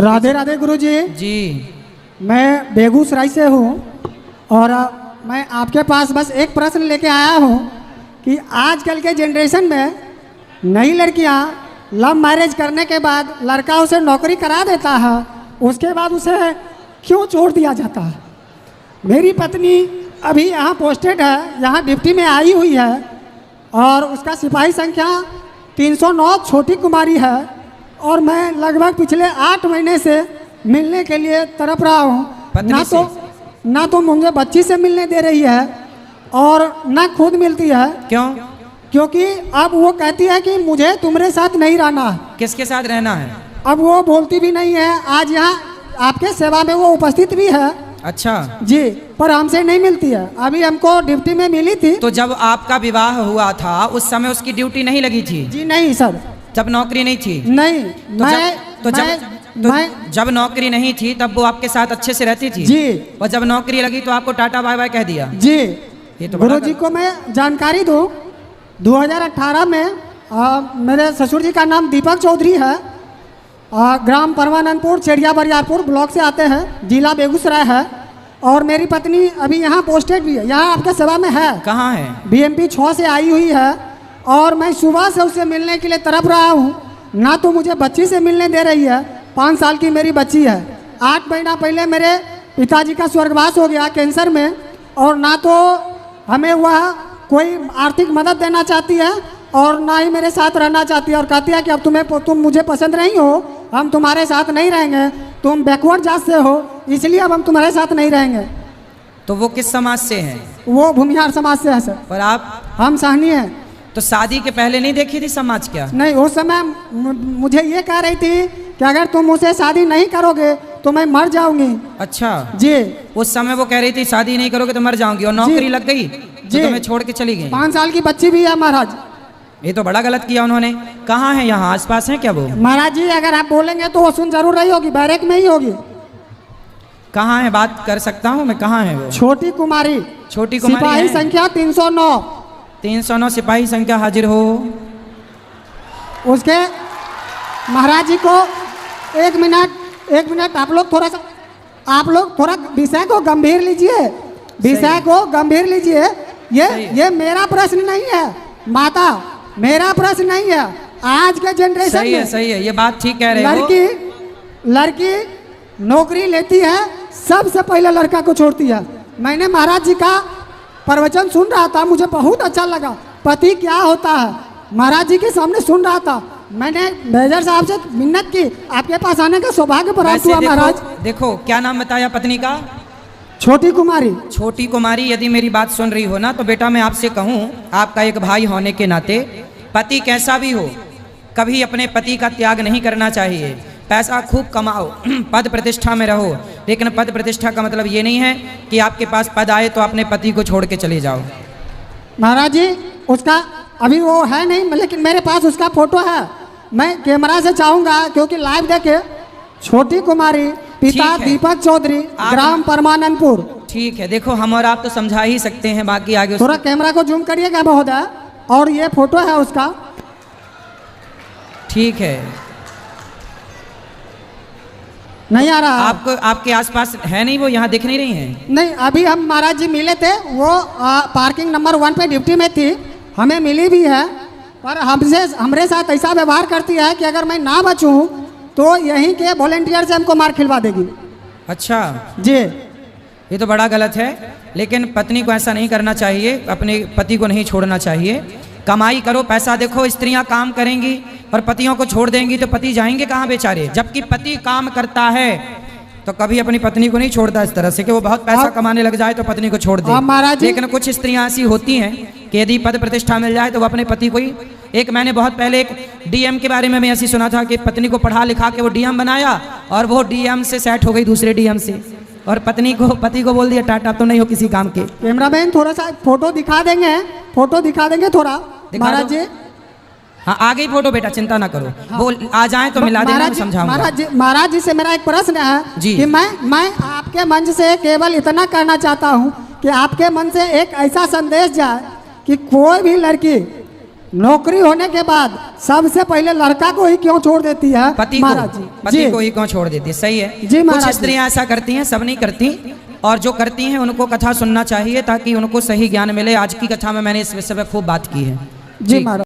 राधे राधे गुरुजी। जी मैं बेगूसराय से हूँ और मैं आपके पास बस एक प्रश्न लेके आया हूँ कि आजकल के जनरेशन में नई लड़कियाँ लव मैरिज करने के बाद लड़का उसे नौकरी करा देता है, उसके बाद उसे क्यों छोड़ दिया जाता है। मेरी पत्नी अभी यहाँ पोस्टेड है, यहाँ ड्यूटी में आई हुई है और उसका सिपाही संख्या 309 छोटी कुमारी है और मैं लगभग पिछले 8 महीने से मिलने के लिए तड़प रहा हूँ। ना तो मुझे बच्ची से मिलने दे रही है और ना खुद मिलती है। क्यों? क्योंकि अब वो कहती है कि मुझे तुम्हारे साथ नहीं रहना है। किसके साथ रहना है? अब वो बोलती भी नहीं है। आज यहाँ आपके सेवा में वो उपस्थित भी है। अच्छा जी, पर हमसे नहीं मिलती है। अभी हमको ड्यूटी में मिली थी। तो जब आपका विवाह हुआ था उस समय उसकी ड्यूटी नहीं लगी थी? जी नहीं सर, जब नौकरी नहीं थी? नहीं। जब नौकरी नहीं थी तब वो आपके साथ अच्छे से रहती थी? जी। और जब नौकरी लगी तो आपको टाटा बाय बाय कह दिया? जी। ये तो गुरु जी को मैं जानकारी दूं, 2018 में मेरे ससुर जी का नाम दीपक चौधरी है, ग्राम परमानंदपुर चेड़िया बरियारपुर ब्लॉक से आते हैं, जिला बेगूसराय है। और मेरी पत्नी अभी यहाँ पोस्टेड भी है, यहाँ आपके सेवा में है। कहाँ है? BMP 6 से आई हुई है और मैं सुबह से उससे मिलने के लिए तड़प रहा हूँ। ना तो मुझे बच्ची से मिलने दे रही है, 5 साल की मेरी बच्ची है। 8 महीना पहले मेरे पिताजी का स्वर्गवास हो गया कैंसर में, और ना तो हमें वह कोई आर्थिक मदद देना चाहती है और ना ही मेरे साथ रहना चाहती है, और कहती है कि अब तुम मुझे पसंद नहीं हो, हम तुम्हारे साथ नहीं रहेंगे, तुम बैकवर्ड जात से हो, इसलिए अब हम तुम्हारे साथ नहीं रहेंगे। तो वो किस समाज से हैं? वो भूमिहार समाज से है सर। और आप? हम सहनी हैं। तो शादी के पहले नहीं देखी थी समाज क्या? नहीं, उस समय मुझे ये कह रही थी कि अगर तुम मुझसे शादी नहीं करोगे तो मैं मर जाऊंगी। अच्छा जी। उस समय वो कह रही थी शादी नहीं करोगे तो मर जाऊंगी, और नौकरी लग गई तो तुम्हें छोड़ के चली गई। 5 साल की बच्ची भी है महाराज। ये तो बड़ा गलत किया उन्होंने। कहाँ है? यहाँ आसपास है क्या वो? महाराज जी अगर आप बोलेंगे तो वो सुन जरूर रही होगी, बैरक में ही होगी। कहाँ है? बात कर सकता हूँ मैं, कहाँ है वो? छोटी कुमारी। छोटी कुमारी सिपाही है? संख्या 309। 309 सिपाही संख्या हाजिर हो। उसके महाराज जी को एक मिनट आप लोग थोड़ा विषय को गंभीर लीजिए, विषय को गंभीर लीजिए। ये मेरा प्रश्न नहीं है माता, मेरा प्रश्न नहीं है। आज के जनरेशन में सही है, ये बात ठीक कह रहे हो। लड़की नौकरी लेती है, सबसे पहले लड़का को छोड़ती है। मैंने महाराज जी का प्रवचन सुन रहा था, मुझे बहुत अच्छा लगा। पति क्या होता है महाराज जी के सामने सुन रहा था। मैंने मेजर साहब से मिन्नत की, आपके पास आने का सौभाग्य प्राप्त हुआ महाराज। देखो क्या नाम बताया पत्नी का? छोटी कुमारी। छोटी कुमारी, यदि मेरी बात सुन रही हो ना तो बेटा मैं आपसे कहूँ, आपका एक भाई होने के नाते पति कैसा भी हो कभी अपने पति का त्याग नहीं करना चाहिए। पैसा खूब कमाओ, पद प्रतिष्ठा में रहो, लेकिन पद प्रतिष्ठा का मतलब ये नहीं है कि आपके पास पद आए तो अपने पति को छोड़ के चले जाओ। महाराज जी उसका अभी वो है नहीं, लेकिन मेरे पास उसका फोटो है। मैं कैमरा से चाहूँगा क्योंकि लाइव देखे। छोटी कुमारी, पिता दीपक चौधरी, ग्राम परमानंदपुर। ठीक है, देखो हम और आप तो समझा ही सकते हैं, बाकी आगे थोड़ा कैमरा को जूम करिएगा महोदय, और ये फोटो है उसका। ठीक है, नहीं आ रहा? आपको आपके आसपास है नहीं, वो यहाँ दिख नहीं रही हैं? नहीं, अभी हम महाराज जी मिले थे, वो पार्किंग नंबर 1 पे ड्यूटी में थी, हमें मिली भी है, पर हमरे साथ ऐसा व्यवहार करती है कि अगर मैं ना बचूं तो यहीं के वॉलेंटियर से हमको मार खिलवा देगी। अच्छा जी। ये तो बड़ा गलत है, लेकिन पत्नी को ऐसा नहीं करना चाहिए, अपने पति को नहीं छोड़ना चाहिए। कमाई करो, पैसा देखो, स्त्रियां काम करेंगी और पतियों को छोड़ देंगी तो पति जाएंगे कहाँ बेचारे। जबकि पति काम करता है तो कभी अपनी पत्नी को नहीं छोड़ता इस तरह से कि वो बहुत पैसा कमाने लग जाए तो पत्नी को छोड़ दे। लेकिन कुछ स्त्रियां ऐसी होती हैं कि यदि पद प्रतिष्ठा मिल जाए तो वो अपने पति को ही। एक मैंने बहुत पहले एक DM के बारे में मैं ऐसी सुना था कि पत्नी को पढ़ा लिखा के वो DM बनाया और वो DM से सेट हो गई दूसरे DM से, और पति को बोल दिया टाटा, तो नहीं हो किसी काम के। कैमरामैन थोड़ा सा फोटो दिखा देंगे थोड़ा महाराज जी। हाँ आ गई फोटो बेटा, चिंता ना करो। हाँ। वो आ जाए तो मिला देना, समझाऊंगा। महाराज जी से मेरा एक प्रश्न है कि मैं आपके मंच से केवल इतना कहना चाहता हूँ कि आपके मन से एक ऐसा संदेश जाए कि कोई भी लड़की नौकरी होने के बाद सबसे पहले लड़का को ही क्यों छोड़ देती है पति महाराज को, जी? पति जी को ही क्यों छोड़ देती है? सही है। जी कुछ महाराज जी। स्त्रियां ऐसा करती हैं, सब नहीं करती, और जो करती हैं उनको कथा सुनना चाहिए ताकि उनको सही ज्ञान मिले। आज की कथा में मैंने इस विषय पर खूब बात की है। जी महाराज।